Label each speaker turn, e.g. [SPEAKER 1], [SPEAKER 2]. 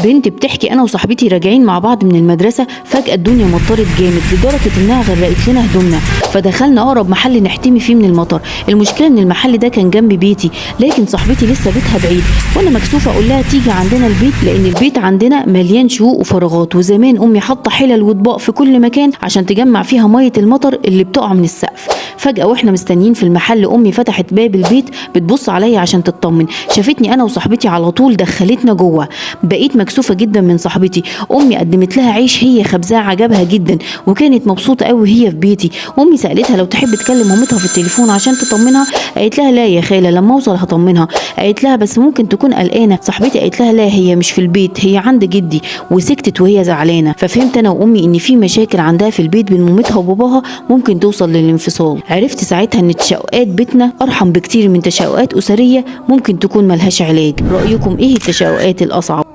[SPEAKER 1] بنت بتحكي: انا وصاحبتي راجعين مع بعض من المدرسه، فجاه الدنيا مطرت جامد لدرجه انها غرقت لنا هدومنا، فدخلنا اقرب محل نحتمي فيه من المطر. المشكله ان المحل ده كان جنب بيتي، لكن صاحبتي لسه بيتها بعيد، وانا مكسوفه اقول لها تيجي عندنا البيت، لان البيت عندنا مليان شقوق وفراغات، وزمان امي حاطه حلل واطباق في كل مكان عشان تجمع فيها ميه المطر اللي بتقع من السقف. فجاه واحنا مستنيين في المحل امي فتحت باب البيت بتبص عليا عشان تطمن، شافتني انا وصاحبتي على طول دخلتنا جوه. بقيت مكسوفه جدا من صاحبتي. امي قدمت لها عيش هي خبزاه عجبها جدا، وكانت مبسوطه قوي وهي في بيتي. امي سالتها لو تحب تكلم مامتها في التليفون عشان تطمنها، قالت لها لا يا خاله، لما اوصل هطمنها. قالت لها بس ممكن تكون قلقانه. صاحبتي قالت لها لا، هي مش في البيت، هي عند جدي، وسكتت وهي زعلانه. ففهمت انا وامي ان في مشاكل عندها في البيت بين مامتها وباباها ممكن توصل للانفصال. عرفت ساعتها ان تشققات بيتنا ارحم بكتير من تشققات اسريه ممكن تكون ملهاش علاج. رايكم ايه التشققات الاصعب؟